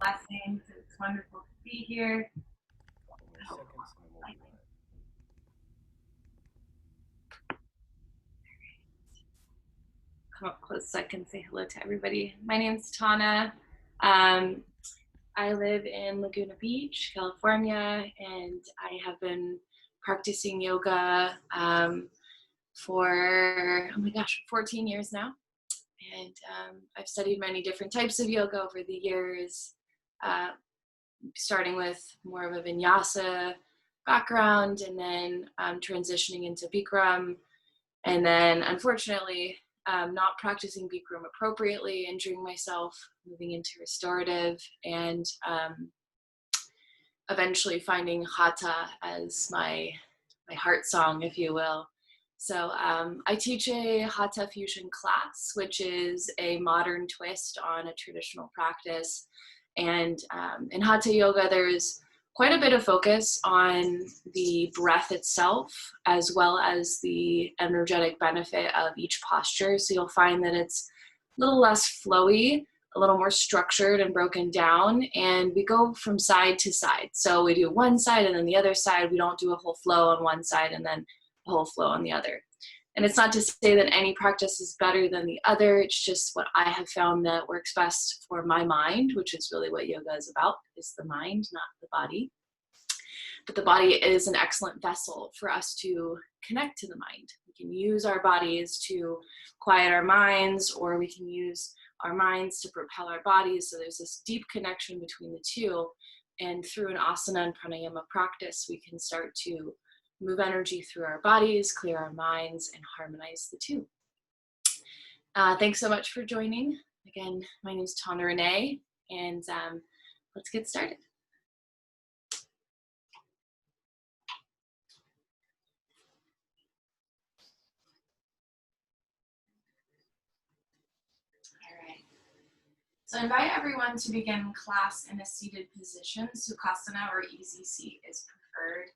Blessings. It's wonderful to be here. Come up close so I can say hello to everybody. My name's Tawna. I live in Laguna Beach, California, and I have been practicing yoga for, 14 years now. And I've studied many different types of yoga over the years, starting with more of a vinyasa background and then transitioning into Bikram. And then unfortunately, not practicing Bikram appropriately, injuring myself, moving into restorative, and eventually finding Hatha as my heart song, if you will. So I teach a Hatha fusion class, which is a modern twist on a traditional practice. And in Hatha yoga, there's quite a bit of focus on the breath itself, as well as the energetic benefit of each posture. So you'll find that it's a little less flowy, a little more structured and broken down, and we go from side to side. So we do one side and then the other side. We don't do a whole flow on one side and then a whole flow on the other. And it's not to say that any practice is better than the other. It's just what I have found that works best for my mind, which is really what yoga is about, is the mind, not the body. But the body is an excellent vessel for us to connect to the mind. We can use our bodies to quiet our minds, or we can use our minds to propel our bodies. So there's this deep connection between the two. And through an asana and pranayama practice, we can start to move energy through our bodies, clear our minds, and harmonize the two. Thanks so much for joining. Again, my name is Tawna Renee, and let's get started. All right. So I invite everyone to begin class in a seated position. Sukhasana or easy seat is preferred.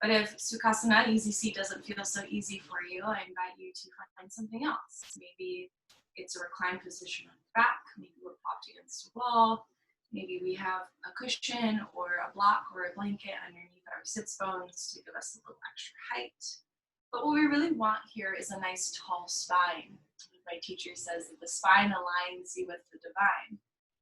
But if Sukhasana, easy seat, doesn't feel so easy for you, I invite you to find something else. Maybe it's a reclined position on your back. Maybe we're propped against a wall. Maybe we have a cushion or a block or a blanket underneath our sits bones to give us a little extra height. But what we really want here is a nice tall spine. My teacher says that the spine aligns you with the divine.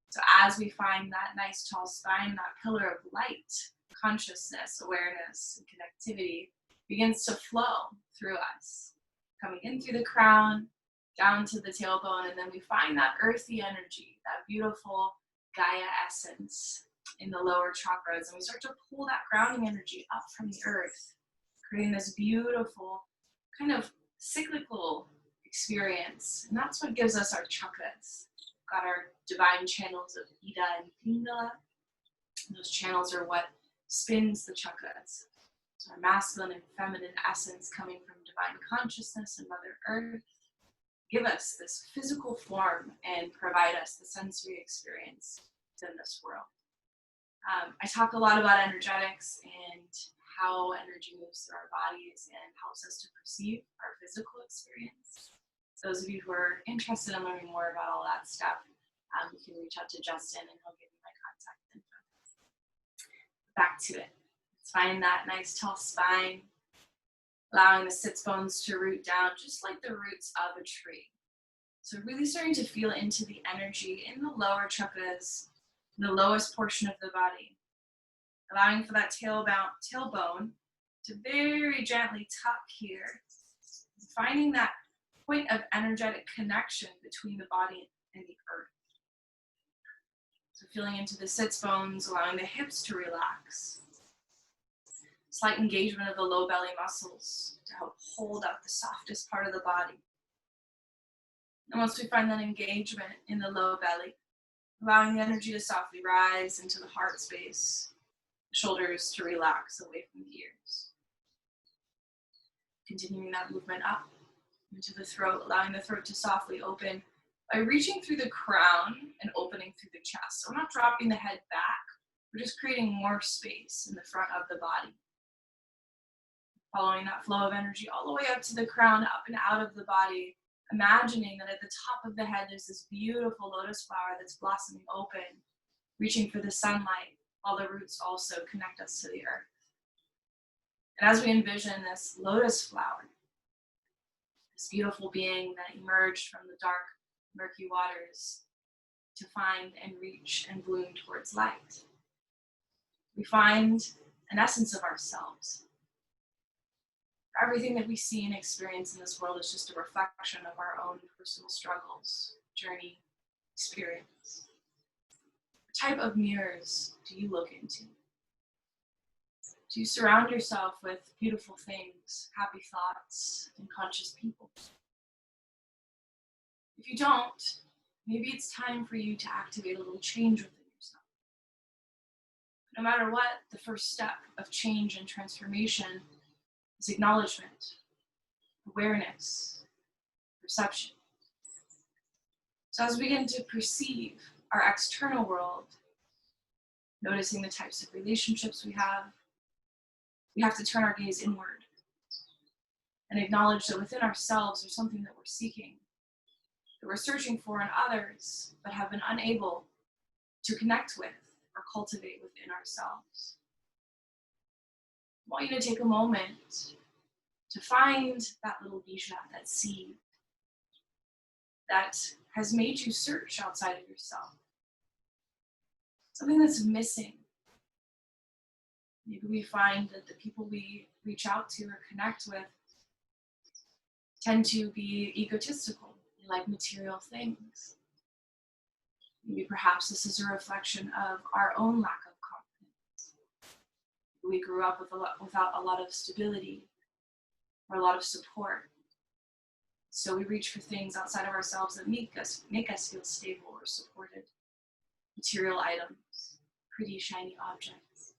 So as we find that nice tall spine, that pillar of light, consciousness, awareness, and connectivity begins to flow through us, coming in through the crown, down to the tailbone, and then we find that earthy energy, that beautiful Gaia essence in the lower chakras, and we start to pull that grounding energy up from the earth, creating this beautiful kind of cyclical experience, and that's what gives us our chakras. We've got our divine channels of Ida and Pingala. Those channels are what spins the chakras. So our masculine and feminine essence coming from divine consciousness and Mother Earth give us this physical form and provide us the sensory experience within this world. I talk a lot about energetics and how energy moves through our bodies and helps us to perceive our physical experience. Those of you who are interested in learning more about all that stuff, you can reach out to Justin and he'll give you my contact info. Back to it. Let's find that nice tall spine, allowing the sits bones to root down just like the roots of a tree. So really starting to feel into the energy in the lower chakras, in the lowest portion of the body, allowing for that tailbone to very gently tuck here, finding that point of energetic connection between the body and the earth. So feeling into the sits bones, allowing the hips to relax. Slight engagement of the low belly muscles to help hold up the softest part of the body. And once we find that engagement in the low belly, allowing the energy to softly rise into the heart space, the shoulders to relax away from the ears. Continuing that movement up into the throat, allowing the throat to softly open by reaching through the crown and opening through the chest. So we're not dropping the head back, we're just creating more space in the front of the body. Following that flow of energy all the way up to the crown, up and out of the body, imagining that at the top of the head there's this beautiful lotus flower that's blossoming open, reaching for the sunlight while the roots also connect us to the earth. And as we envision this lotus flower, this beautiful being that emerged from the dark, murky waters to find and reach and bloom towards light, we find an essence of ourselves. Everything that we see and experience in this world is just a reflection of our own personal struggles, journey, experience. What type of mirrors do you look into? Do you surround yourself with beautiful things, happy thoughts, and conscious people? If you don't, maybe it's time for you to activate a little change within yourself. No matter what, the first step of change and transformation is acknowledgement, awareness, perception. So as we begin to perceive our external world, noticing the types of relationships we have to turn our gaze inward and acknowledge that within ourselves there's something that we're seeking, that we're searching for in others, but have been unable to connect with or cultivate within ourselves. I want you to take a moment to find that little bija, that seed that has made you search outside of yourself. Something that's missing. Maybe we find that the people we reach out to or connect with tend to be egotistical. They like material things. Maybe perhaps this is a reflection of our own lack of confidence. We grew up without a lot of stability or a lot of support. So we reach for things outside of ourselves that make us feel stable or supported. Material items, pretty shiny objects.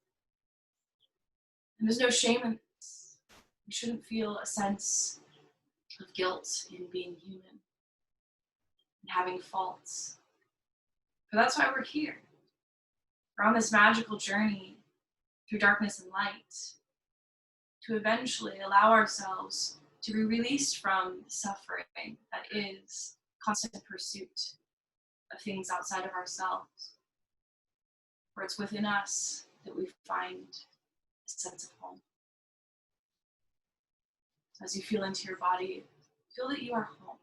And there's no shame in this. We shouldn't feel a sense of guilt in being human and having faults. But that's why we're here. We're on this magical journey through darkness and light to eventually allow ourselves to be released from the suffering that is constant pursuit of things outside of ourselves, where it's within us that we find a sense of home. As you feel into your body, feel that you are home.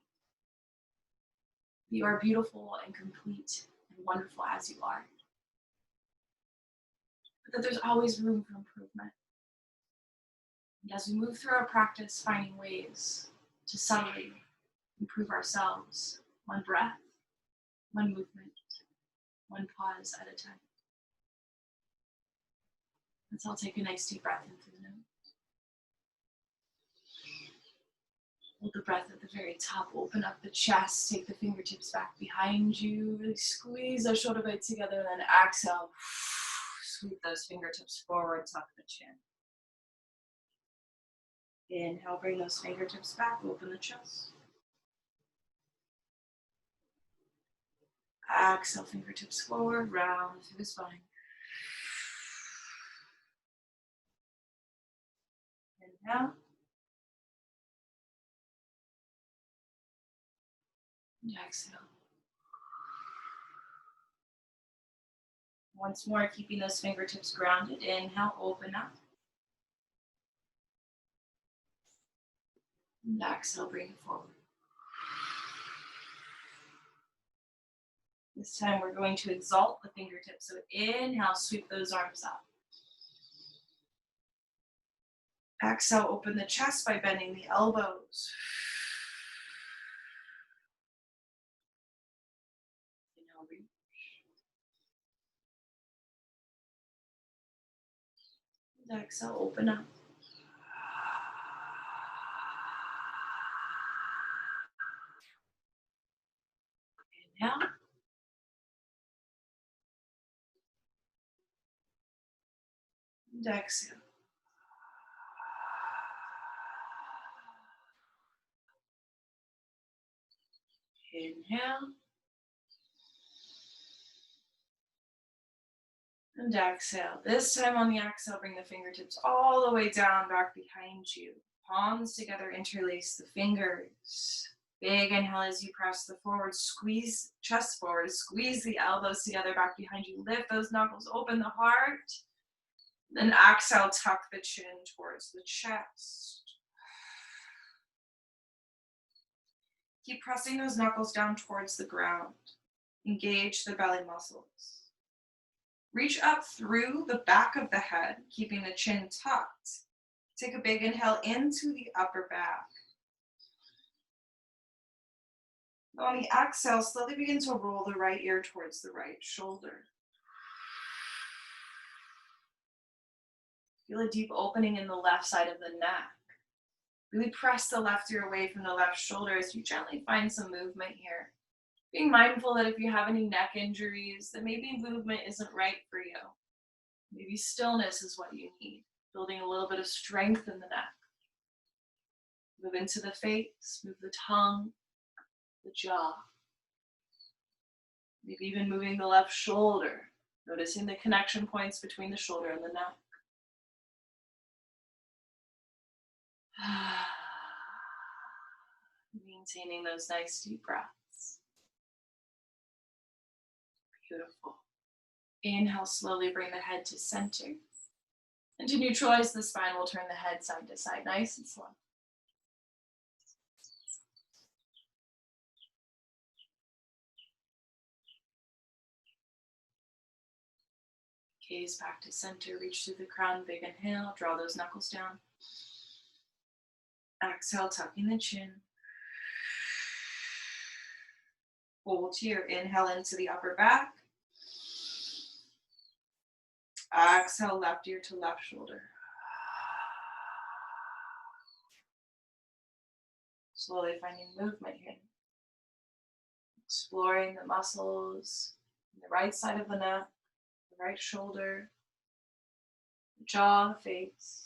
You are beautiful and complete and wonderful as you are. But that there's always room for improvement. And as we move through our practice, finding ways to subtly improve ourselves, one breath, one movement, one pause at a time. Let's all take a nice deep breath in through the nose. Hold the breath at the very top, open up the chest, take the fingertips back behind you, really squeeze those shoulder blades together, and then exhale, sweep those fingertips forward, tuck the chin. Inhale, bring those fingertips back, open the chest. Exhale, fingertips forward, round through the spine. Inhale. And exhale. Once more, keeping those fingertips grounded. Inhale, open up. And exhale, bring it forward. This time we're going to exalt the fingertips. So inhale, sweep those arms up. Exhale, open the chest by bending the elbows. Inhale, reach. And exhale, open up. Inhale. And exhale. Inhale. And exhale. This time on the exhale, bring the fingertips all the way down, back behind you. Palms together, interlace the fingers. Big inhale as you press the forward, squeeze chest forward, squeeze the elbows together back behind you, lift those knuckles, open the heart. Then exhale, tuck the chin towards the chest. Keep pressing those knuckles down towards the ground. Engage the belly muscles. Reach up through the back of the head, keeping the chin tucked. Take a big inhale into the upper back. On the exhale, slowly begin to roll the right ear towards the right shoulder. Feel a deep opening in the left side of the neck. Really press the left ear away from the left shoulder as you gently find some movement here. Being mindful that if you have any neck injuries, that maybe movement isn't right for you. Maybe stillness is what you need. Building a little bit of strength in the neck. Move into the face, move the tongue, the jaw. Maybe even moving the left shoulder, noticing the connection points between the shoulder and the neck. Maintaining those nice deep breaths. Beautiful. Inhale, slowly bring the head to center. And to neutralize the spine, we'll turn the head side to side, nice and slow. Gaze back to center, reach through the crown, big inhale, draw those knuckles down. Exhale, tucking the chin. Hold here, inhale into the upper back. Exhale, left ear to left shoulder. Slowly finding movement here. Exploring the muscles on the right side of the neck, the right shoulder, the jaw, the face.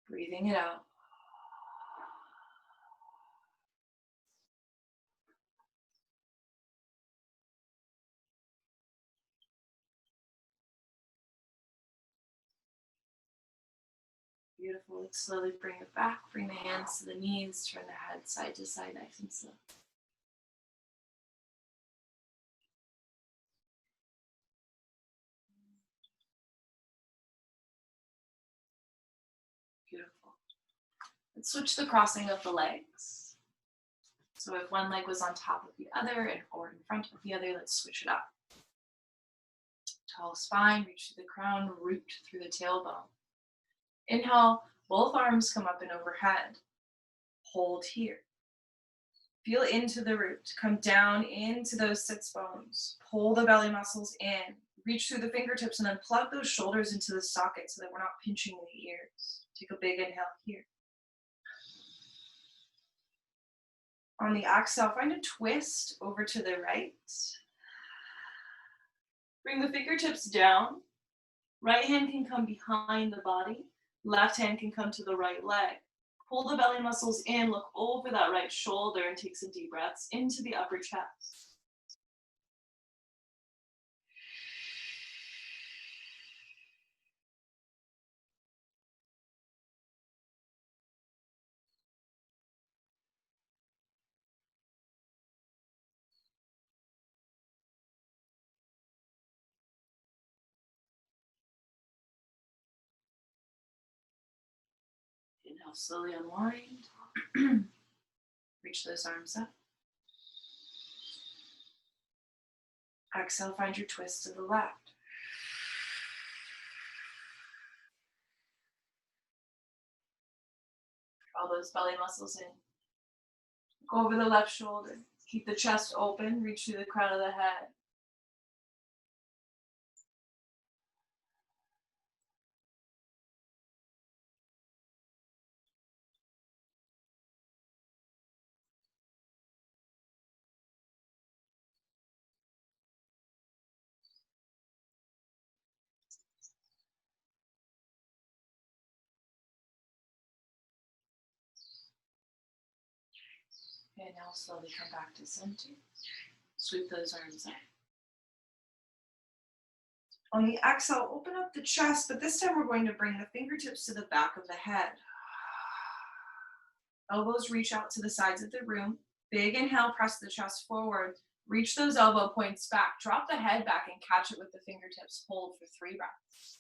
Breathing it out. Beautiful. Let's slowly bring it back. Bring the hands to the knees. Turn the head side to side, nice and slow. Beautiful. Let's switch the crossing of the legs. So if one leg was on top of the other or in front of the other, let's switch it up. Tall spine, reach to the crown, root through the tailbone. Inhale, both arms come up and overhead. Hold here. Feel into the root. Come down into those sits bones. Pull the belly muscles in. Reach through the fingertips and then plug those shoulders into the socket so that we're not pinching the ears. Take a big inhale here. On the exhale, find a twist over to the right. Bring the fingertips down. Right hand can come behind the body. Left hand can come to the right leg. Pull the belly muscles in, look over that right shoulder and take some deep breaths into the upper chest. Inhale, slowly unwind. Reach those arms up. Exhale, find your twist to the left. Draw those belly muscles in. Go over the left shoulder. Keep the chest open. Reach through the crown of the head. And now slowly come back to center. Sweep those arms up. On the exhale, open up the chest, but this time we're going to bring the fingertips to the back of the head. Elbows reach out to the sides of the room. Big inhale, press the chest forward. Reach those elbow points back. Drop the head back and catch it with the fingertips. Hold for 3 breaths.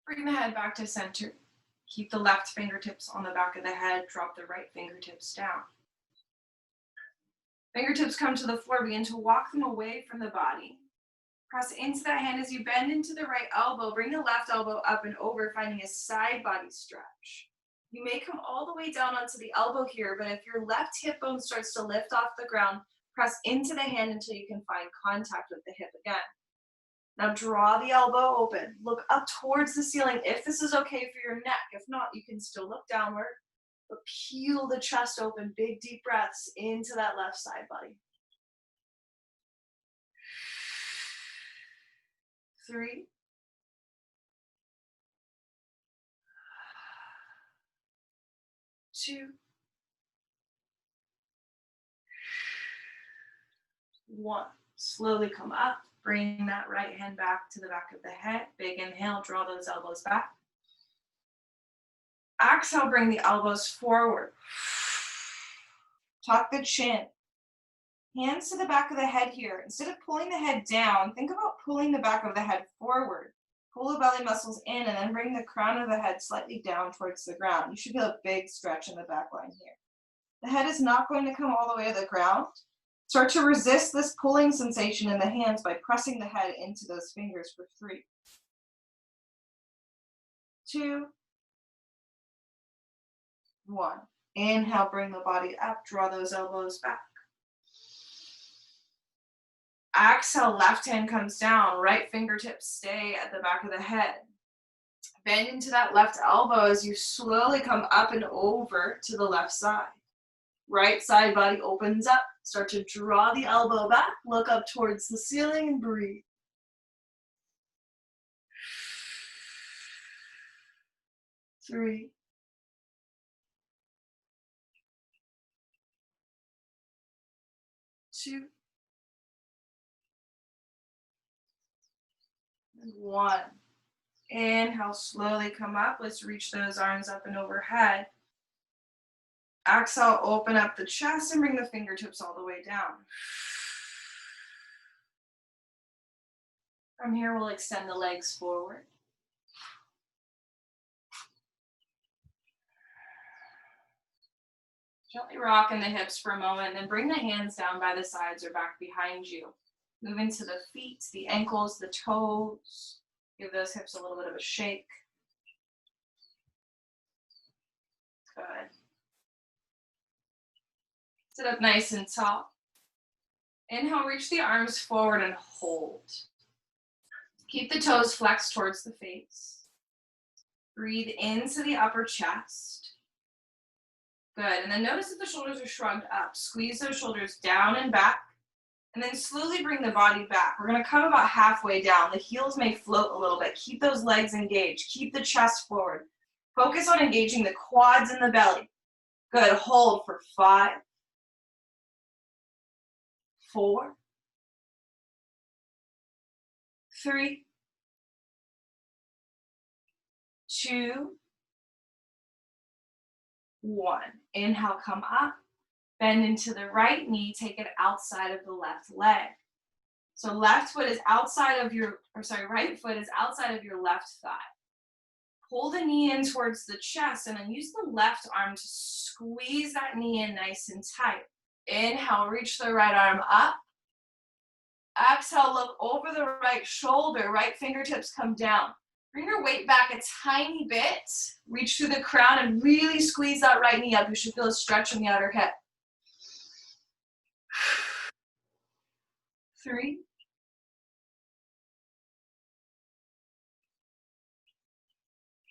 Bring the head back to center. Keep the left fingertips on the back of the head. Drop the right fingertips down. Fingertips come to the floor. Begin to walk them away from the body. Press into that hand as you bend into the right elbow. Bring the left elbow up and over, finding a side body stretch. You may come all the way down onto the elbow here, but if your left hip bone starts to lift off the ground, press into the hand until you can find contact with the hip again. Now draw the elbow open. Look up towards the ceiling if this is okay for your neck. If not, you can still look downward, but peel the chest open. Big deep breaths into that left side body. 3, 2, 1. Slowly come up. Bring that right hand back to the back of the head. Big inhale, draw those elbows back. Exhale, bring the elbows forward. Tuck the chin. Hands to the back of the head here. Instead of pulling the head down, think about pulling the back of the head forward. Pull the belly muscles in and then bring the crown of the head slightly down towards the ground. You should feel a big stretch in the back line here. The head is not going to come all the way to the ground. Start to resist this pulling sensation in the hands by pressing the head into those fingers for 3, 2, 1. Inhale, bring the body up, draw those elbows back. Exhale, left hand comes down, right fingertips stay at the back of the head. Bend into that left elbow as you slowly come up and over to the left side. Right side body opens up. Start to draw the elbow back. Look up towards the ceiling and breathe. 3, 2, and 1. Inhale, slowly come up. Let's reach those arms up and overhead. Exhale, open up the chest and bring the fingertips all the way down. From here, we'll extend the legs forward. Gently rock in the hips for a moment, and then bring the hands down by the sides or back behind you. Move into the feet, the ankles, the toes. Give those hips a little bit of a shake. Good. Sit up nice and tall. Inhale, reach the arms forward and hold. Keep the toes flexed towards the face. Breathe into the upper chest. Good, and then notice that the shoulders are shrugged up. Squeeze those shoulders down and back, and then slowly bring the body back. We're gonna come about halfway down. The heels may float a little bit. Keep those legs engaged. Keep the chest forward. Focus on engaging the quads and the belly. Good, hold for 5, 4, 3, 2, 1. Inhale, come up. Bend into the right knee. Take it outside of the left leg. So left foot is outside of your, right foot is outside of your left thigh. Pull the knee in towards the chest and then use the left arm to squeeze that knee in nice and tight. Inhale, reach the right arm up. Exhale, look over the right shoulder. Right fingertips come down. Bring your weight back a tiny bit. Reach through the crown and really squeeze that right knee up. You should feel a stretch in the outer hip. 3,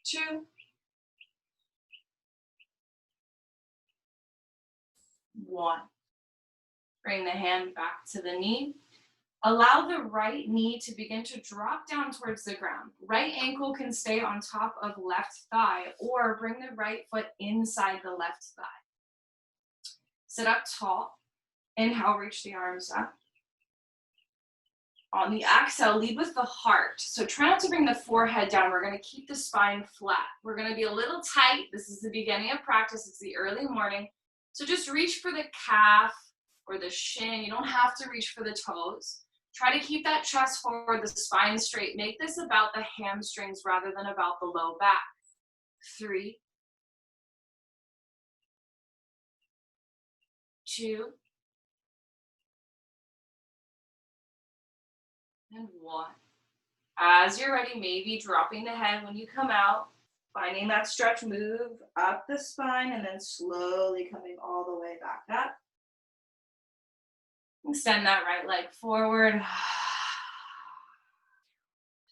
2, 1. Bring the hand back to the knee. Allow the right knee to begin to drop down towards the ground. Right ankle can stay on top of left thigh, or bring the right foot inside the left thigh. Sit up tall. Inhale, reach the arms up. On the exhale, lead with the heart. So try not to bring the forehead down. We're going to keep the spine flat. We're going to be a little tight. This is the beginning of practice. It's the early morning. So just reach for the calf or the shin. You don't have to reach for the toes. Try to keep that chest forward, the spine straight. Make this about the hamstrings rather than about the low back. 3, 2, and 1. As you're ready, maybe dropping the head when you come out, finding that stretch, move up the spine, and then slowly coming all the way back up. Extend that right leg forward.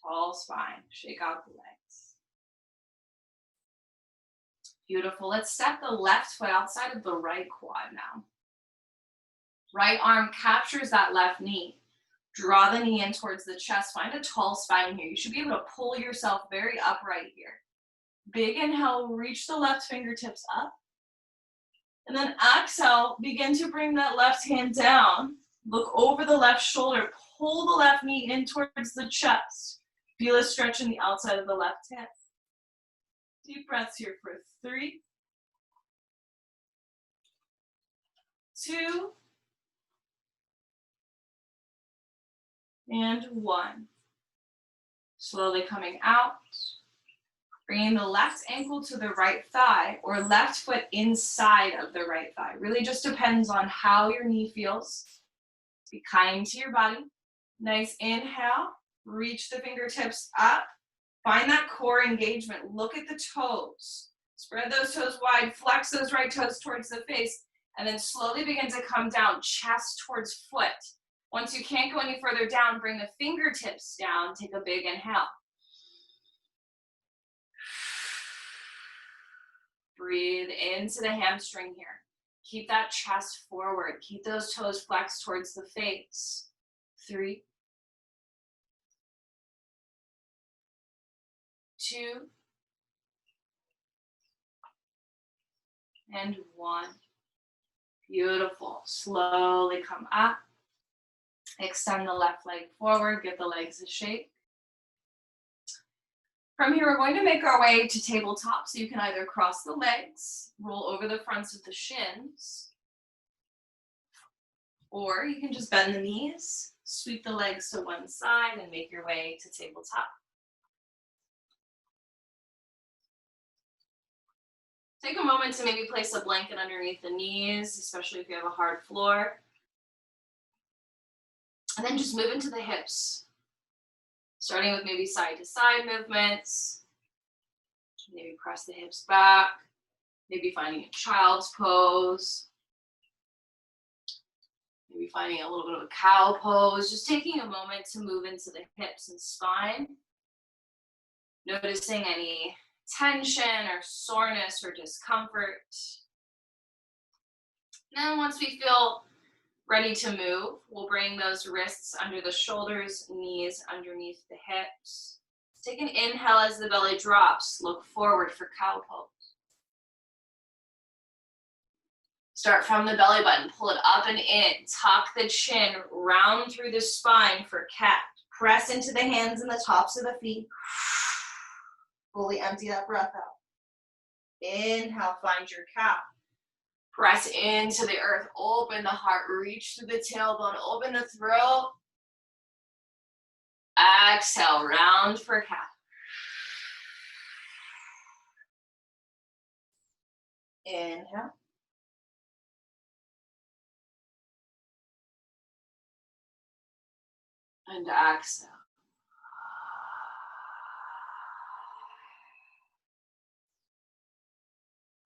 Tall spine. Shake out the legs. Beautiful. Let's step the left foot outside of the right quad now. Right arm captures that left knee. Draw the knee in towards the chest. Find a tall spine here. You should be able to pull yourself very upright here. Big inhale, reach the left fingertips up. And then exhale, begin to bring that left hand down. Look over the left shoulder. Pull the left knee in towards the chest. Feel a stretch in the outside of the left hip. Deep breaths here for 3, 2, and 1. Slowly coming out. Bringing the left ankle to the right thigh or left foot inside of the right thigh. Really just depends on how your knee feels. Be kind to your body. Nice inhale. Reach the fingertips up. Find that core engagement. Look at the toes. Spread those toes wide. Flex those right toes towards the face. And then slowly begin to come down, chest towards foot. Once you can't go any further down, bring the fingertips down. Take a big inhale. Breathe into the hamstring here. Keep that chest forward. Keep those toes flexed towards the face. 3, 2, and 1. Beautiful. Slowly come up. Extend the left leg forward. Give the legs a shake. From here, we're going to make our way to tabletop. So you can either cross the legs, roll over the fronts of the shins, or you can just bend the knees, sweep the legs to one side, and make your way to tabletop. Take a moment to maybe place a blanket underneath the knees, especially if you have a hard floor. And then just move into the hips. Starting with maybe side to side movements. Maybe press the hips back. Maybe finding a child's pose. Maybe finding a little bit of a cow pose. Just taking a moment to move into the hips and spine. Noticing any tension or soreness or discomfort. And then once we feel ready to move, we'll bring those wrists under the shoulders, knees underneath the hips. Take an inhale as the belly drops. Look forward for cow pose. Start from the belly button. Pull it up and in. Tuck the chin. Round through the spine for cat. Press into the hands and the tops of the feet. Fully empty that breath out. Inhale, find your cow. Press into the earth, open the heart, reach through the tailbone, open the throat. Exhale, round for cat. Inhale. And exhale.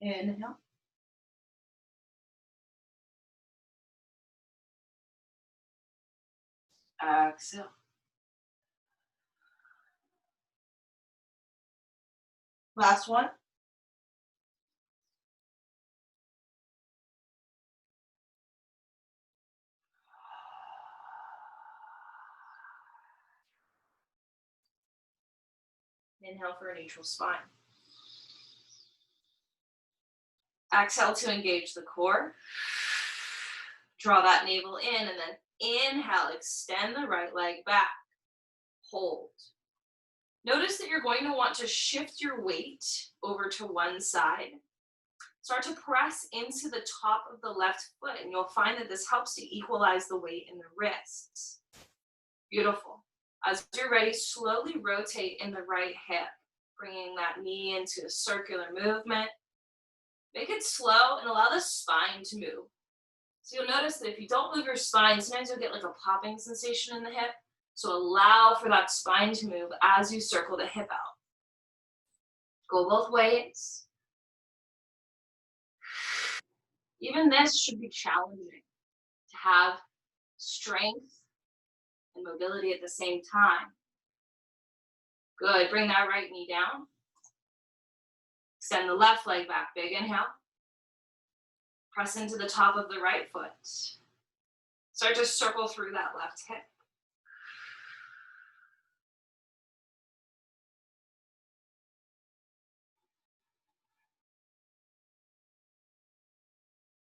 Inhale. Exhale. Last one. Inhale for a neutral spine. Exhale to engage the core. Draw that navel in, and then inhale, extend the right leg back. Hold. Notice that you're going to want to shift your weight over to one side. Start to press into the top of the left foot, and you'll find that this helps to equalize the weight in the wrists. Beautiful. As you're ready, slowly rotate in the right hip, bringing that knee into a circular movement. Make it slow and allow the spine to move. So you'll notice that if you don't move your spine, sometimes you'll get like a popping sensation in the hip. So allow for that spine to move as you circle the hip out. Go both ways. Even this should be challenging to have strength and mobility at the same time. Good, bring that right knee down. Extend the left leg back, big inhale. Press into the top of the right foot. Start to circle through that left hip.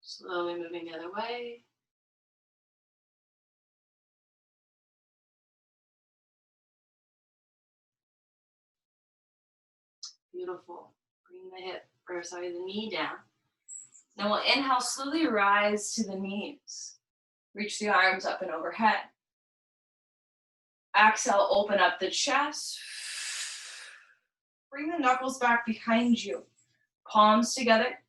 Slowly moving the other way. Beautiful. Bring the knee down. Then we'll inhale, slowly rise to the knees. Reach the arms up and overhead. Exhale, open up the chest. Bring the knuckles back behind you. Palms together.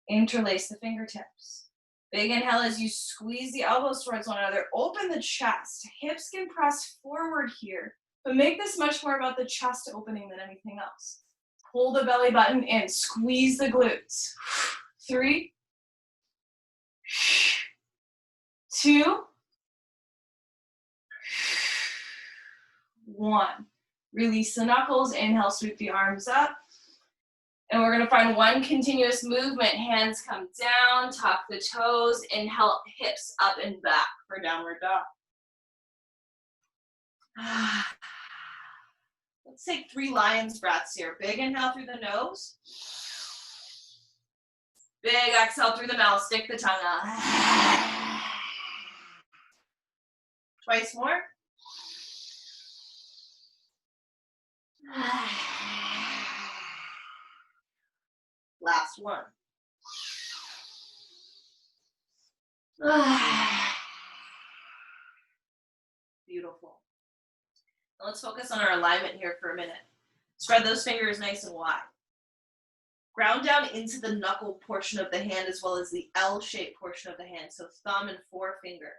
Interlace the fingertips. Big inhale as you squeeze the elbows towards one another. Open the chest. Hips can press forward here, but make this much more about the chest opening than anything else. Pull the belly button in. Squeeze the glutes. 3, 2, 1. Release the knuckles. Inhale, sweep the arms up. And we're going to find one continuous movement. Hands come down, tuck the toes. Inhale, hips up and back for downward dog. Let's take 3 lion's breaths here. Big inhale through the nose. Big exhale through the mouth. Stick the tongue out. Twice more. Last one. Beautiful. Now let's focus on our alignment here for a minute. Spread those fingers nice and wide. Ground down into the knuckle portion of the hand as well as the L-shaped portion of the hand, so thumb and forefinger.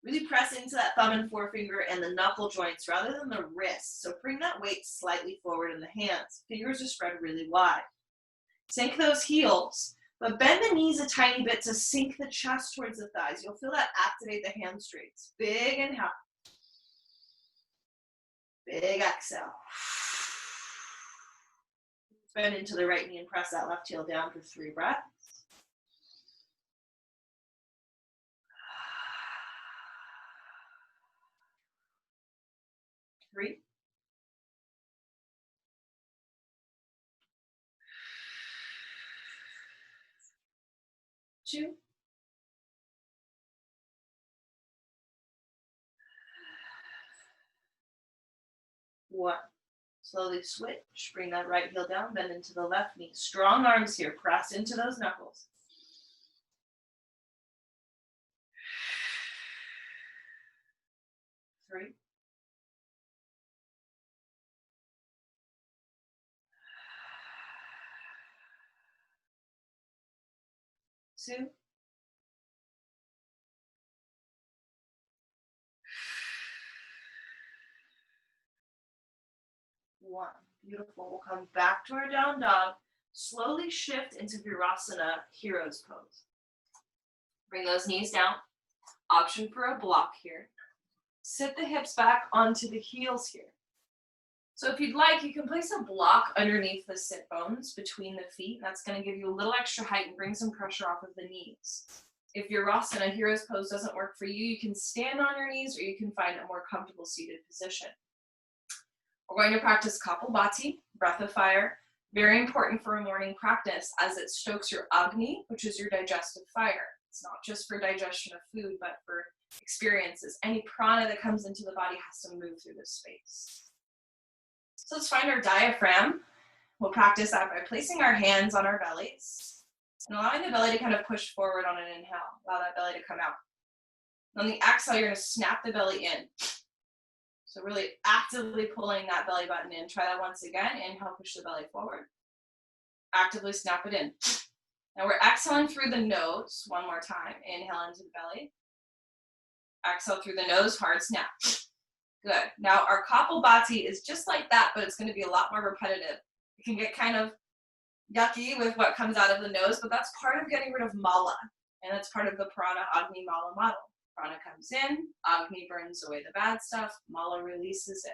Really press into that thumb and forefinger and the knuckle joints rather than the wrists. So bring that weight slightly forward in the hands. Fingers are spread really wide. Sink those heels, but bend the knees a tiny bit to sink the chest towards the thighs. You'll feel that activate the hamstrings. Big inhale. Big exhale. Bend into the right knee and press that left heel down for 3 breaths. 3. 2. 1. Slowly switch. Bring that right heel down, bend into the left knee. Strong arms here. Press into those knuckles. 3. 2. 1. Beautiful. We'll come back to our down dog. Slowly shift into Virasana, hero's pose. Bring those knees down. Option for a block here. Sit the hips back onto the heels here. So if you'd like, you can place a block underneath the sit bones between the feet. That's going to give you a little extra height and bring some pressure off of the knees. If Virasana, hero's pose, doesn't work for you, you can stand on your knees or you can find a more comfortable seated position. We're going to practice Kapalbhati, breath of fire. Very important for a morning practice as it stokes your Agni, which is your digestive fire. It's not just for digestion of food, but for experiences. Any prana that comes into the body has to move through this space. So let's find our diaphragm. We'll practice that by placing our hands on our bellies and allowing the belly to kind of push forward on an inhale. Allow that belly to come out. On the exhale, you're going to snap the belly in. So really actively pulling that belly button in. Try that once again. Inhale, push the belly forward. Actively snap it in. Now we're exhaling through the nose one more time. Inhale into the belly. Exhale through the nose, hard snap. Good. Now our Kapalbhati is just like that, but it's going to be a lot more repetitive. It can get kind of yucky with what comes out of the nose, but that's part of getting rid of mala. And that's part of the prana agni mala model. Prana comes in, Agni burns away the bad stuff, Mala releases it.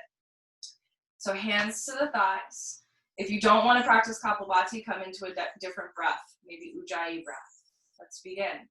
So hands to the thighs. If you don't want to practice Kapalbhati, come into a different breath, maybe Ujjayi breath. Let's begin.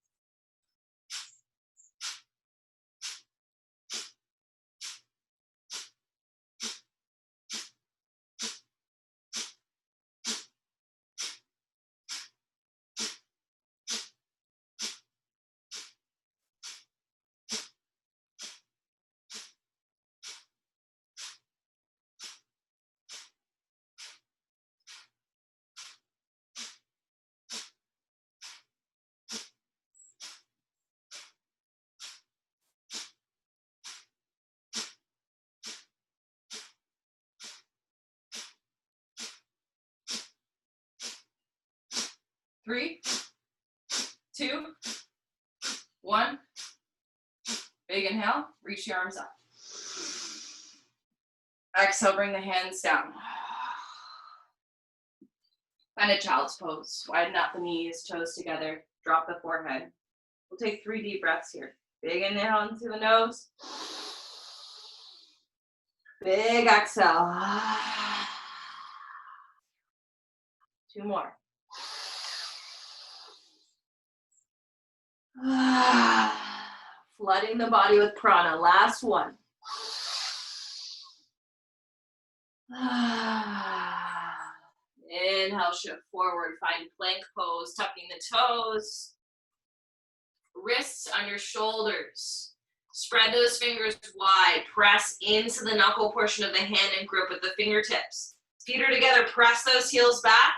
Three, two, one. Big inhale, reach the arms up. Exhale, bring the hands down. Find a child's pose. Widen out the knees, toes together. Drop the forehead. We'll take 3 deep breaths here. Big inhale into the nose. Big exhale. 2 more. Flooding the body with prana. Last one. Inhale, shift forward. Find plank pose, tucking the toes. Wrists under shoulders. Spread those fingers wide. Press into the knuckle portion of the hand and grip with the fingertips. Feet are together. Press those heels back.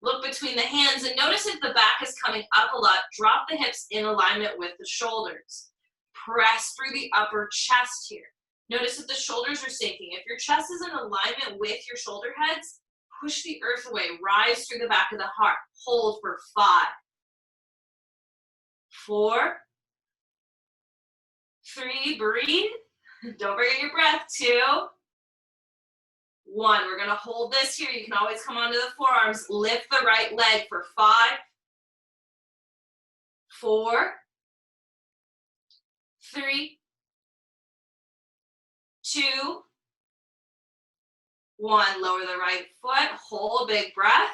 Look between the hands and notice if the back is coming up a lot. Drop the hips in alignment with the shoulders. Press through the upper chest here. Notice if the shoulders are sinking. If your chest is in alignment with your shoulder heads, push the earth away. Rise through the back of the heart. Hold for 5, 4, 3, breathe. Don't forget your breath. 2, 1. We're going to hold this here. You can always come onto the forearms. Lift the right leg for 5, 4, 3, 2, 1. Lower the right foot. Hold a big breath.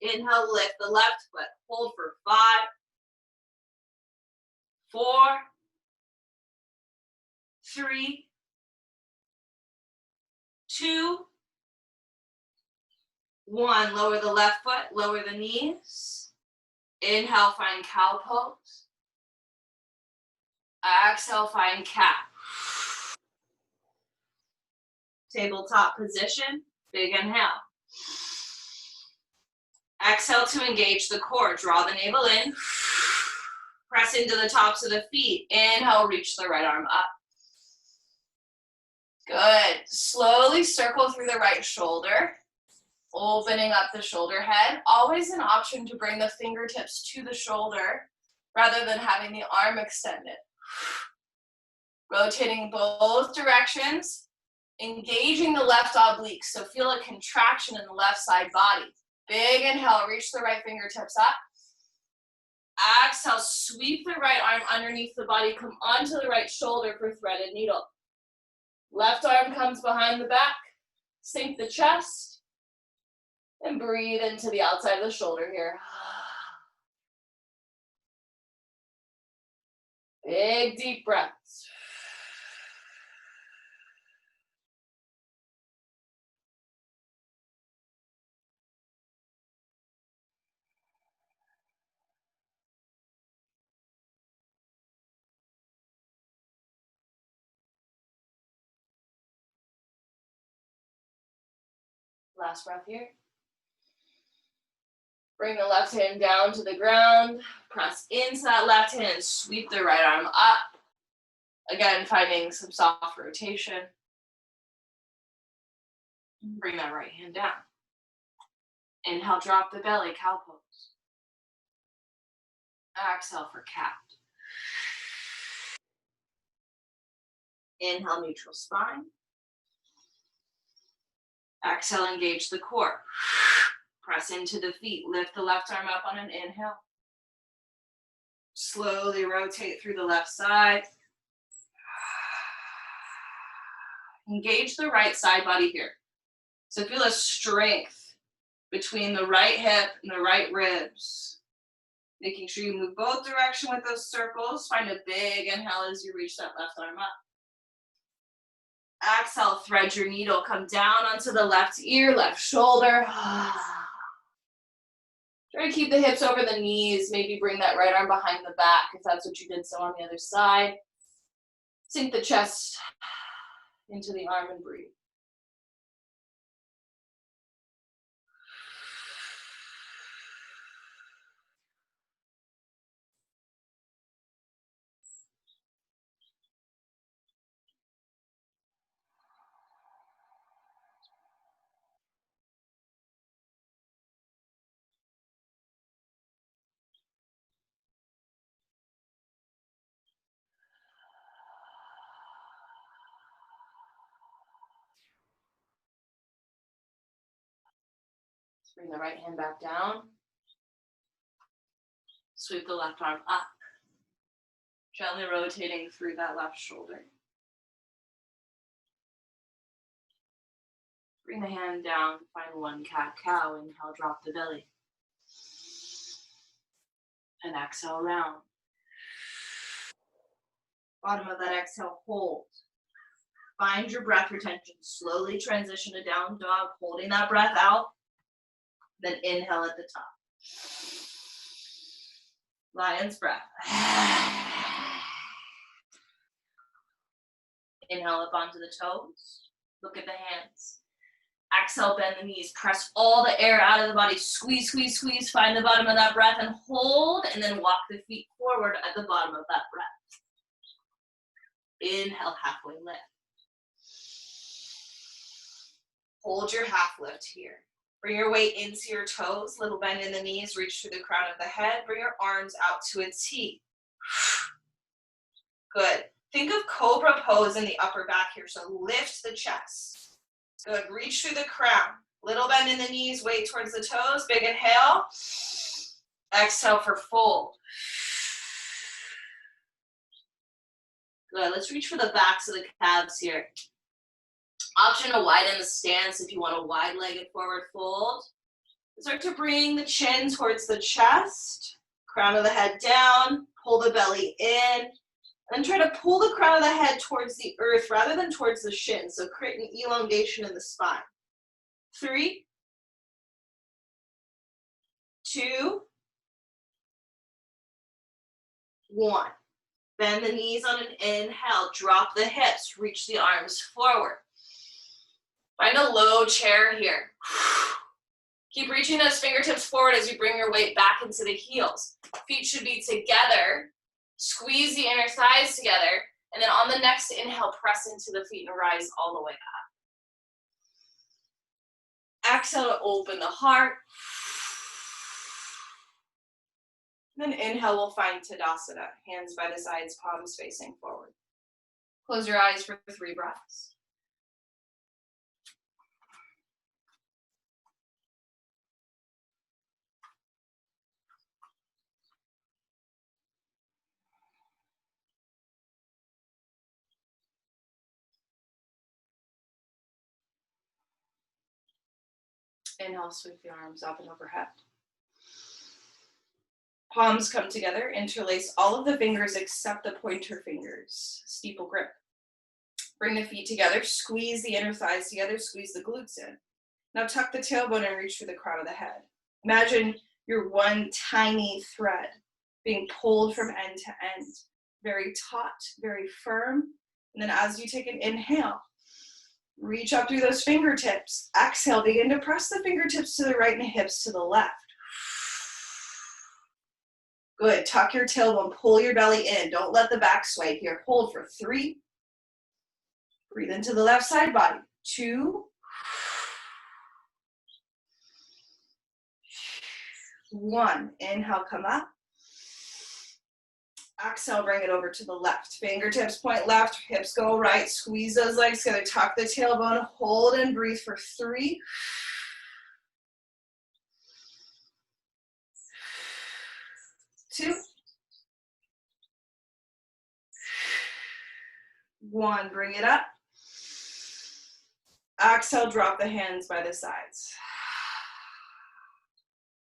Inhale, lift the left foot. Hold for 5, 4, 3, 2, 1. Lower the left foot. Lower the knees. Inhale, find cow pose. Exhale, find cat. Tabletop position. Big inhale. Exhale to engage the core. Draw the navel in. Press into the tops of the feet. Inhale, reach the right arm up. Good. Slowly circle through the right shoulder. Opening up the shoulder head. Always an option to bring the fingertips to the shoulder rather than having the arm extended. Rotating both directions. Engaging the left oblique. So feel a contraction in the left side body. Big inhale, reach the right fingertips up. Exhale, sweep the right arm underneath the body. Come onto the right shoulder for threaded needle. Left arm comes behind the back. Sink the chest. And breathe into the outside of the shoulder here. Big deep breaths. Last breath here. Bring the left hand down to the ground. Press into that left hand. Sweep the right arm up. Again, finding some soft rotation. Bring that right hand down. Inhale, drop the belly, cow pose. Exhale for cat. Inhale, neutral spine. Exhale, engage the core. Press into the feet. Lift the left arm up on an inhale. Slowly rotate through the left side. Engage the right side body here. So feel a strength between the right hip and the right ribs. Making sure you move both directions with those circles. Find a big inhale as you reach that left arm up. Exhale, thread your needle. Come down onto the left ear, left shoulder. Try to keep the hips over the knees. Maybe bring that right arm behind the back if that's what you did so on the other side. Sink the chest into the arm and breathe. Bring the right hand back down. Sweep the left arm up. Gently rotating through that left shoulder. Bring the hand down, find one cat-cow. Inhale, drop the belly. And exhale, round. Bottom of that exhale, hold. Find your breath retention. Slowly transition to down dog, holding that breath out. Then inhale at the top. Lion's breath. Inhale up onto the toes. Look at the hands. Exhale, bend the knees. Press all the air out of the body. Squeeze, squeeze, squeeze. Find the bottom of that breath and hold. And then walk the feet forward at the bottom of that breath. Inhale, halfway lift. Hold your half lift here. Bring your weight into your toes. Little bend in the knees. Reach through the crown of the head. Bring your arms out to a T. Good. Think of cobra pose in the upper back here. So lift the chest. Good. Reach through the crown. Little bend in the knees. Weight towards the toes. Big inhale. Exhale for fold. Good. Let's reach for the backs of the calves here. Option to widen the stance if you want a wide-legged forward fold. Start to bring the chin towards the chest. Crown of the head down. Pull the belly in. And try to pull the crown of the head towards the earth rather than towards the shin. So create an elongation in the spine. 3, 2, 1. Bend the knees on an inhale. Drop the hips. Reach the arms forward. Find a low chair here. Keep reaching those fingertips forward as you bring your weight back into the heels. Feet should be together. Squeeze the inner thighs together. And then on the next inhale, press into the feet and rise all the way up. Exhale to open the heart. And then inhale, we'll find Tadasana. Hands by the sides, palms facing forward. Close your eyes for 3 breaths. Inhale, sweep the arms up and overhead. Palms come together, interlace all of the fingers except the pointer fingers. Steeple grip. Bring the feet together, squeeze the inner thighs together, squeeze the glutes in. Now tuck the tailbone and reach for the crown of the head. Imagine you're one tiny thread being pulled from end to end. Very taut, very firm. And then as you take an inhale, Reach up through those fingertips. Exhale, begin to press the fingertips to the right and the hips to the left. Good, tuck your tailbone, pull your belly in. Don't let the back sway here. Hold for 3. Breathe into the left side body. 2. 1. Inhale, come up. Exhale, bring it over to the left. Fingertips point left, hips go right. Squeeze those legs together. Tuck the tailbone. Hold and breathe for 3. 2. 1. Bring it up. Exhale, drop the hands by the sides.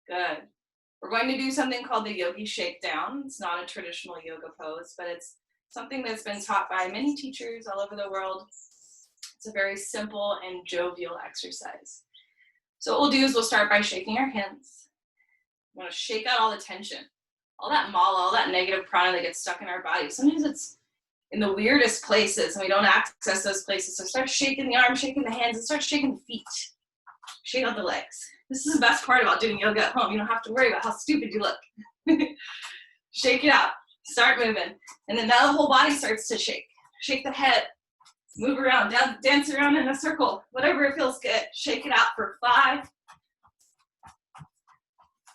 Good. We're going to do something called the yogi shakedown. It's not a traditional yoga pose, but it's something that's been taught by many teachers all over the world. It's a very simple and jovial exercise. So what we'll do is we'll start by shaking our hands. We want to shake out all the tension, all that mala, all that negative prana that gets stuck in our body. Sometimes it's in the weirdest places and we don't access those places. So start shaking the arms, shaking the hands, and start shaking the feet. Shake out the legs. This is the best part about doing yoga at home. You don't have to worry about how stupid you look. Shake it out. Start moving. And then now the whole body starts to shake. Shake the head. Move around. Dance around in a circle. Whatever it feels good. Shake it out for 5.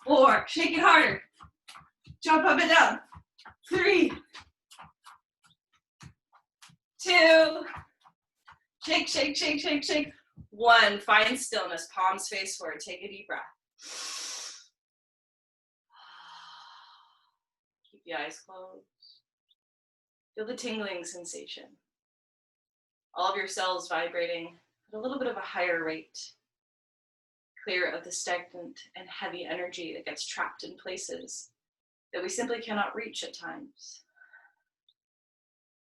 4. Shake it harder. Jump up and down. 3. 2. Shake, shake, shake, shake, shake. 1. Find stillness. Palms face forward. Take a deep breath. Keep the eyes closed. Feel the tingling sensation. All of your cells vibrating at a little bit of a higher rate. Clear of the stagnant and heavy energy that gets trapped in places that we simply cannot reach at times.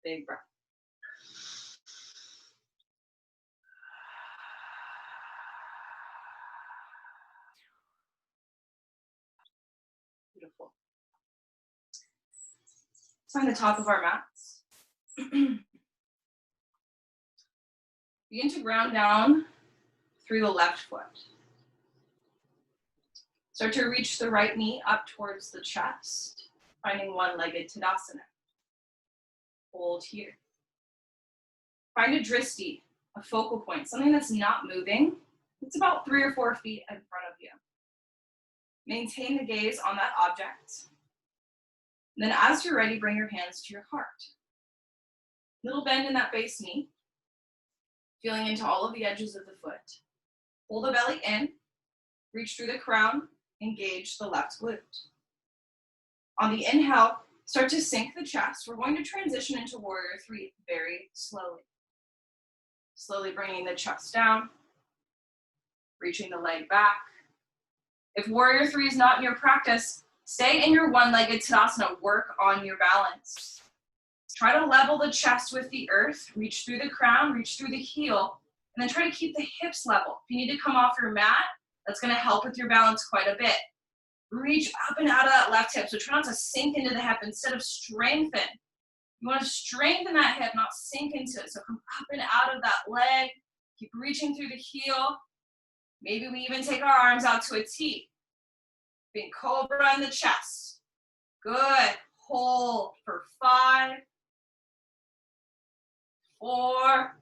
Big breath. Beautiful. Let's find the top of our mats. Begin to ground down through the left foot. Start to reach the right knee up towards the chest, finding one-legged Tadasana. Hold here. Find a dristi, a focal point, something that's not moving. It's about 3 or 4 feet in front of you. Maintain the gaze on that object. And then as you're ready, bring your hands to your heart. Little bend in that base knee, feeling into all of the edges of the foot. Pull the belly in, reach through the crown, engage the left glute. On the inhale, start to sink the chest. We're going to transition into Warrior 3 very slowly. Slowly bringing the chest down, reaching the leg back. If Warrior 3 is not in your practice, stay in your one-legged Tadasana. Work on your balance. Try to level the chest with the earth. Reach through the crown, reach through the heel, and then try to keep the hips level. If you need to come off your mat, that's going to help with your balance quite a bit. Reach up and out of that left hip. So try not to sink into the hip instead of strengthen. You want to strengthen that hip, not sink into it. So come up and out of that leg. Keep reaching through the heel. Maybe we even take our arms out to a T. Being cobra in the chest. Good. Hold for 5, 4,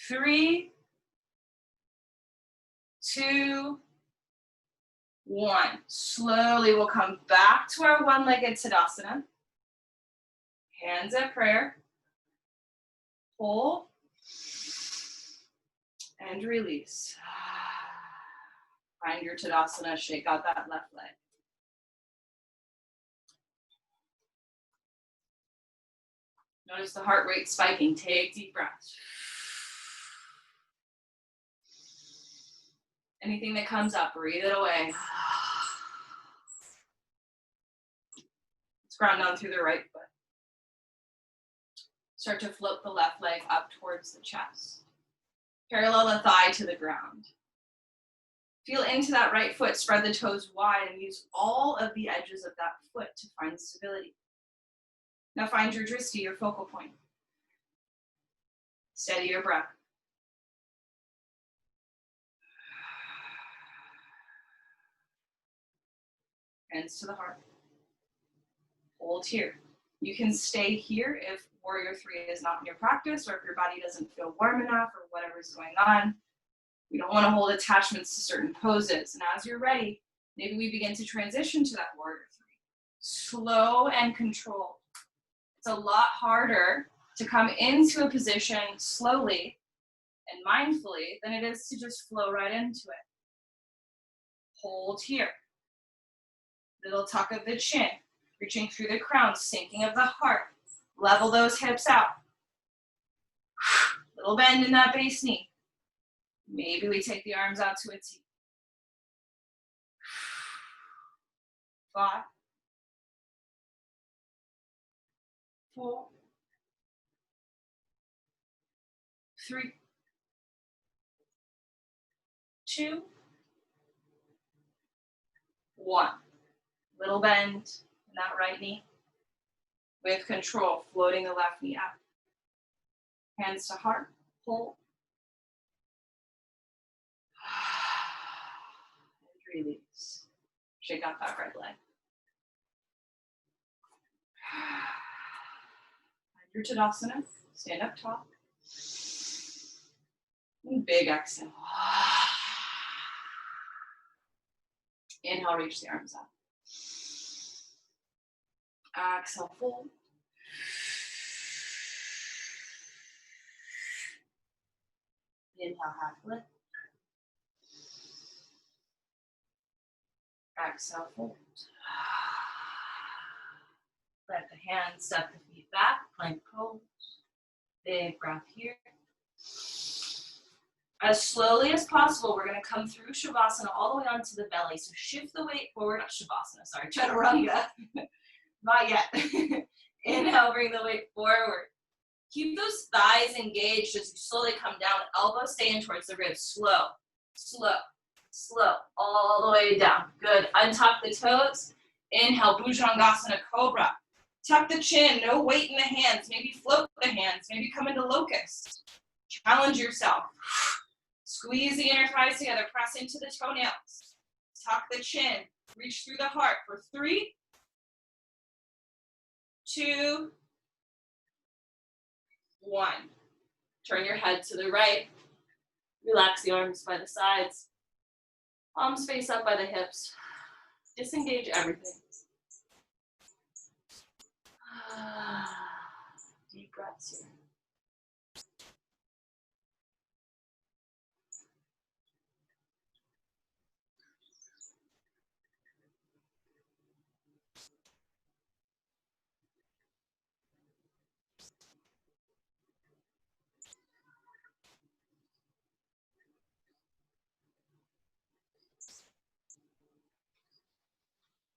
3, 2, 1. Slowly we'll come back to our one-legged Tadasana. Hands at prayer. Pull. And release. Find your Tadasana, shake out that left leg. Notice the heart rate spiking. Take deep breaths. Anything that comes up, breathe it away. Let's ground down through the right foot. Start to float the left leg up towards the chest. Parallel the thigh to the ground. Feel into that right foot, spread the toes wide, and use all of the edges of that foot to find stability. Now find your dristi, your focal point. Steady your breath. Hands to the heart. Hold here. You can stay here if Warrior 3 is not in your practice or if your body doesn't feel warm enough or whatever's going on. We don't want to hold attachments to certain poses. And as you're ready, maybe we begin to transition to that Warrior 3. Slow and controlled. It's a lot harder to come into a position slowly and mindfully than it is to just flow right into it. Hold here. Little tuck of the chin, reaching through the crown, sinking of the heart. Level those hips out. Little bend in that base knee. Maybe we take the arms out to a T. 5, 4, 3, 2, 1. Little bend in that right knee. With control, floating the left knee up. Hands to heart, hold. And release. Shake out that right leg. Your Tadasana, stand up tall. And big exhale. Inhale, reach the arms up. Exhale, fold. Inhale, half lift. Exhale, fold. Let the hands step the feet back, plank pose. Big breath here. As slowly as possible, we're going to come through Shavasana all the way onto the belly. So shift the weight forward, Shavasana, sorry, Chaturanga. Not yet. Inhale, bring the weight forward. Keep those thighs engaged as you slowly come down. Elbows stay in towards the ribs. Slow, slow, slow, all the way down. Good. Untuck the toes. Inhale, Bhujangasana Cobra. Tuck the chin, no weight in the hands. Maybe float the hands. Maybe come into locust. Challenge yourself. Squeeze the inner thighs together. Press into the toenails. Tuck the chin. Reach through the heart for 3, 2, 1. Turn your head to the right. Relax the arms by the sides. Palms face up by the hips. Disengage everything. Deep breaths here.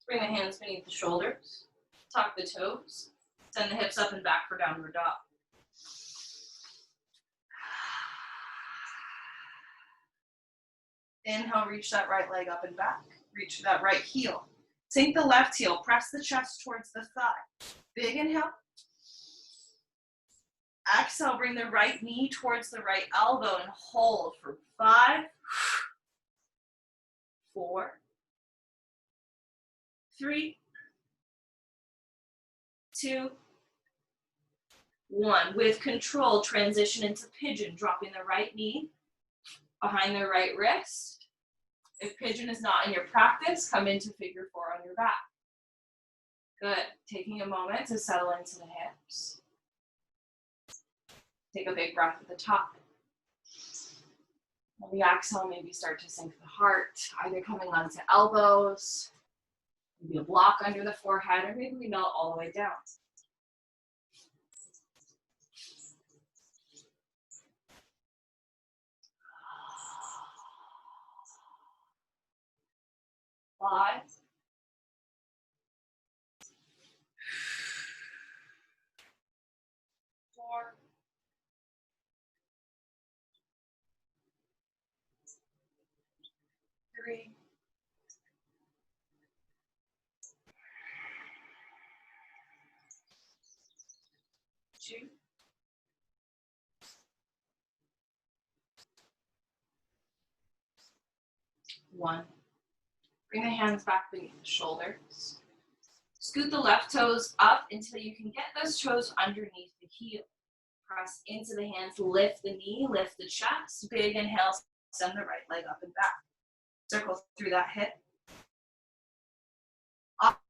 Bring the hands beneath the shoulders. Tuck the toes. Send the hips up and back for downward dog. Inhale, reach that right leg up and back. Reach for that right heel. Sink the left heel. Press the chest towards the thigh. Big inhale. Exhale, bring the right knee towards the right elbow and hold for 5, 4, 3, 2, 1. With control, transition into pigeon, dropping the right knee behind the right wrist. If pigeon is not in your practice, come into figure 4 on your back. Good. Taking a moment to settle into the hips. Take a big breath at the top. On the exhale, maybe start to sink the heart, either coming onto elbows, maybe a block under the forehead, or maybe we melt all the way down. Five, 4, 3, 2, 1. Bring the hands back beneath the shoulders. Scoot the left toes up until you can get those toes underneath the heel. Press into the hands, lift the knee, lift the chest. Big inhale, send the right leg up and back. Circle through that hip.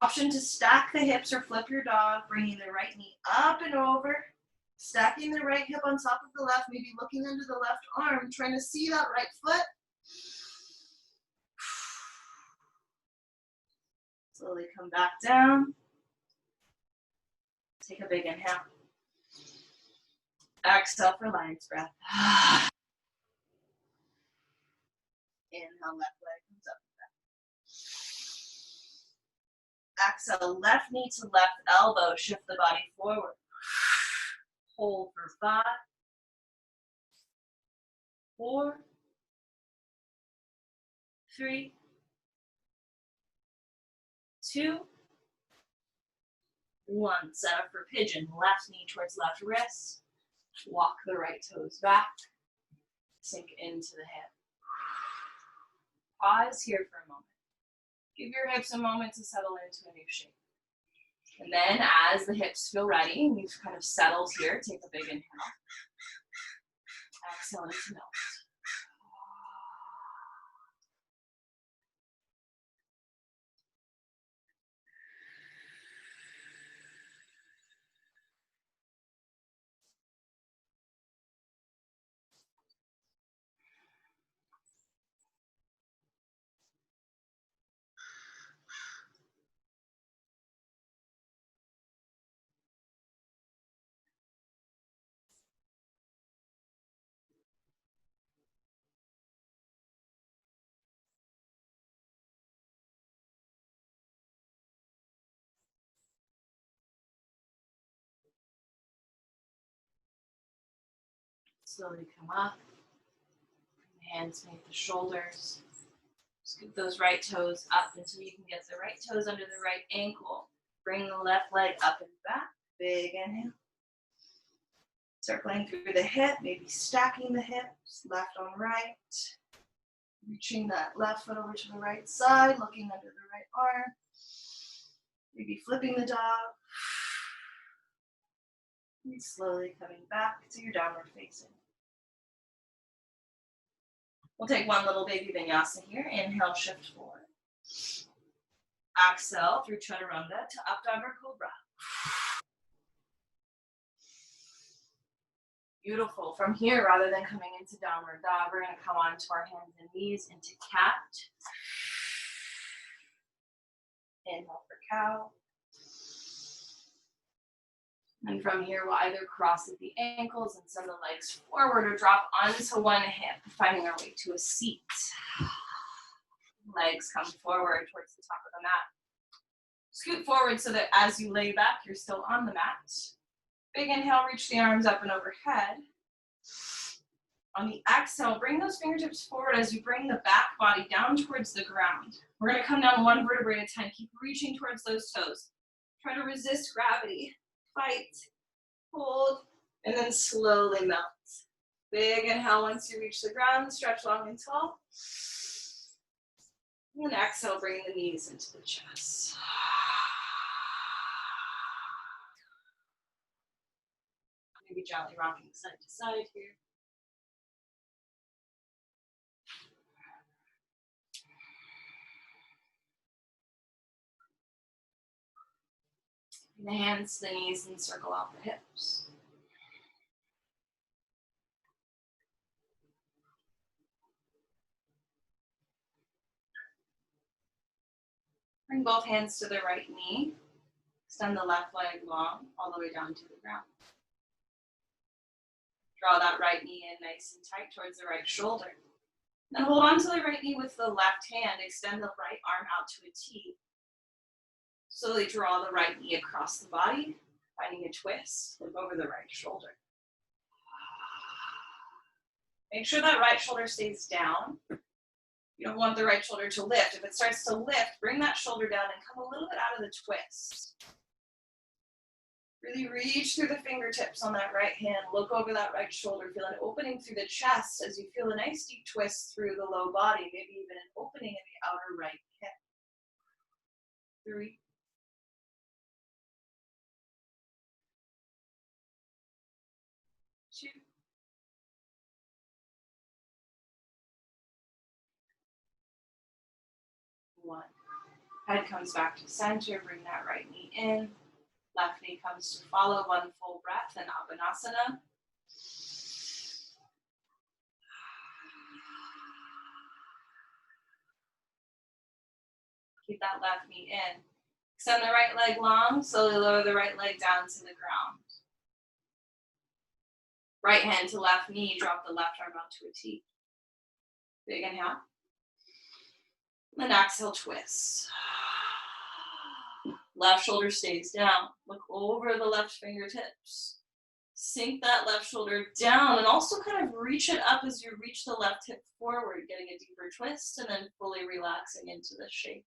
Option to stack the hips or flip your dog, bringing the right knee up and over, stacking the right hip on top of the left, maybe looking under the left arm, trying to see that right foot. Slowly come back down. Take a big inhale. Exhale for lion's breath. Inhale, left leg comes up and back. Exhale, left knee to left elbow. Shift the body forward. Hold for 5, 4, 3, 2, 1. Set up for pigeon. Left knee towards left wrist. Walk the right toes back. Sink into the hip. Pause here for a moment. Give your hips a moment to settle into a new shape. And then as the hips feel ready, and you've kind of settled here, take a big inhale. Exhale into melt. Slowly come up. Hands beneath the shoulders. Scoop those right toes up until you can get the right toes under the right ankle. Bring the left leg up and back. Big inhale. Circling through the hip, maybe stacking the hips, left on right. Reaching that left foot over to the right side, looking under the right arm. Maybe flipping the dog. And slowly coming back to your downward facing. We'll take one little baby vinyasa here. Inhale, shift forward. Exhale through chaturanga to up dog or cobra. Beautiful. From here, rather than coming into downward dog, we're going to come onto our hands and knees into cat. Inhale for cow. And from here, we'll either cross at the ankles and send the legs forward or drop onto one hip, finding our way to a seat. Legs come forward towards the top of the mat. Scoot forward so that as you lay back, you're still on the mat. Big inhale, reach the arms up and overhead. On the exhale, bring those fingertips forward as you bring the back body down towards the ground. We're going to come down one vertebrae at a time. Keep reaching towards those toes. Try to resist gravity. Fight, hold, and then slowly melt. Big inhale once you reach the ground, stretch long and tall. And exhale, bring the knees into the chest. Maybe gently rocking side to side here. Bring the hands to the knees and circle out the hips. Bring both hands to the right knee. Extend the left leg long, all the way down to the ground. Draw that right knee in nice and tight towards the right shoulder. Then hold on to the right knee with the left hand. Extend the right arm out to a T. Slowly draw the right knee across the body, finding a twist. Look over the right shoulder. Make sure that right shoulder stays down. You don't want the right shoulder to lift. If it starts to lift, bring that shoulder down and come a little bit out of the twist. Really reach through the fingertips on that right hand. Look over that right shoulder. Feel an opening through the chest as you feel a nice deep twist through the low body. Maybe even an opening in 1. Head comes back to center, bring that right knee in. Left knee comes to follow, 1 full breath in Abhanasana. Keep that left knee in. Extend the right leg long, slowly lower the right leg down to the ground. Right hand to left knee, drop the left arm out to a T. Big inhale. Then exhale, twist. Left shoulder stays down. Look over the left fingertips. Sink that left shoulder down and also kind of reach it up as you reach the left hip forward, getting a deeper twist and then fully relaxing into the shape.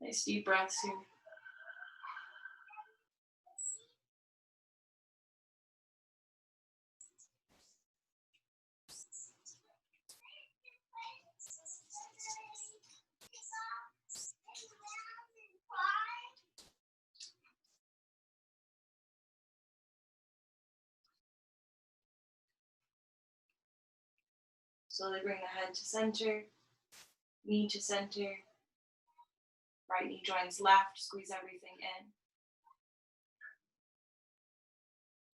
Nice deep breaths here. Slowly bring the head to center, knee to center. Right knee joins left, squeeze everything in.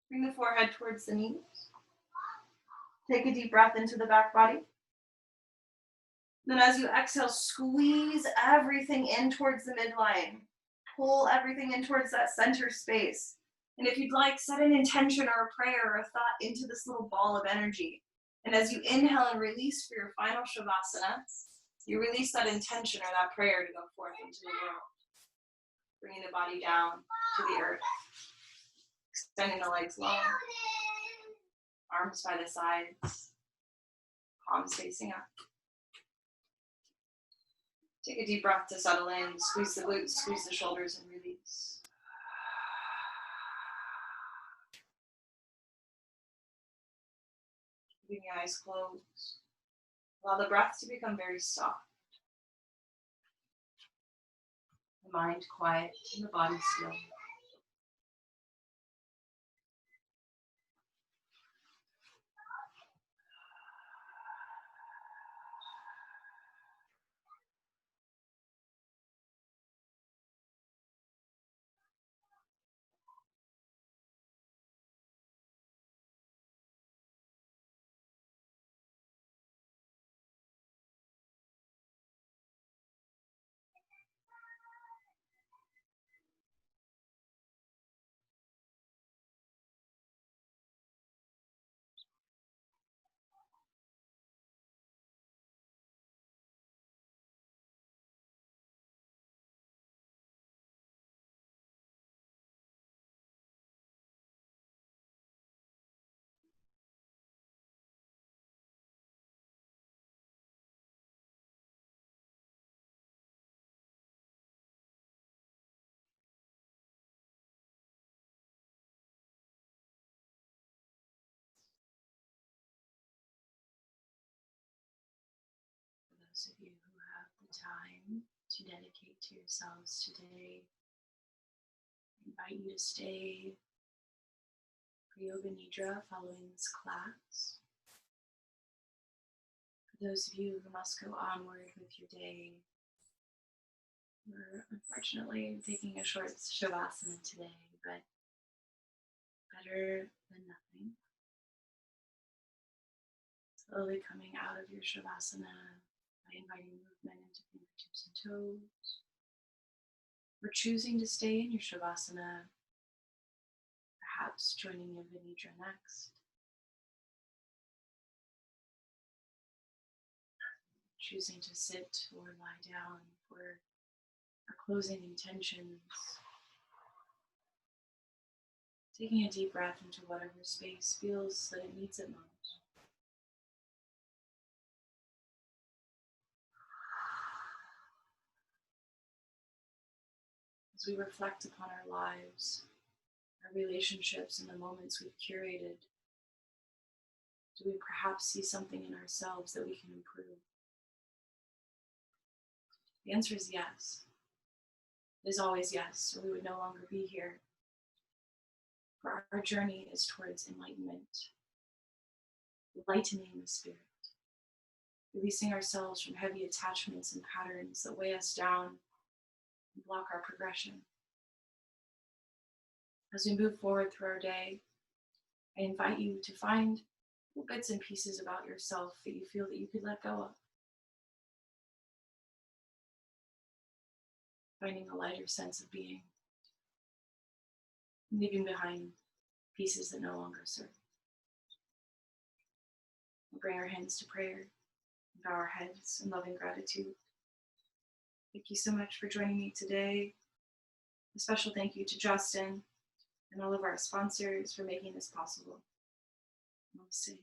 Bring the forehead towards the knees. Take a deep breath into the back body. Then as you exhale, squeeze everything in towards the midline. Pull everything in towards that center space. And if you'd like, set an intention or a prayer or a thought into this little ball of energy. And as you inhale and release for your final Shavasana, you release that intention or that prayer to go forth into the world. Bringing the body down to the earth. Extending the legs long. Arms by the sides. Palms facing up. Take a deep breath to settle in. Squeeze the glutes, squeeze the shoulders, and release. Keeping your eyes closed. Allow the breath to become very soft. The mind quiet and the body still. Those of you who have the time to dedicate to yourselves today, I invite you to stay for Yoga Nidra following this class. For those of you who must go onward with your day, we're unfortunately taking a short Shavasana today, but better than nothing. Slowly coming out of your Shavasana by inviting movement into fingertips and toes. Or choosing to stay in your Shavasana, perhaps joining Yoga Nidra next. Choosing to sit or lie down for our closing intentions. Taking a deep breath into whatever space feels that it needs it most. As we reflect upon our lives, our relationships, and the moments we've curated, do we perhaps see something in ourselves that we can improve? The answer is yes. It is always yes, or we would no longer be here. For our journey is towards enlightenment, lightening the spirit. releasing ourselves from heavy attachments and patterns that weigh us down and block our progression. As we move forward through our day, I invite you to find little bits and pieces about yourself that you feel that you could let go of. Finding a lighter sense of being, leaving behind pieces that no longer serve. We'll bring our hands to prayer, and bow our heads in loving gratitude. Thank you so much for joining me today. A special thank you to Justin and all of our sponsors for making this possible. Namaste.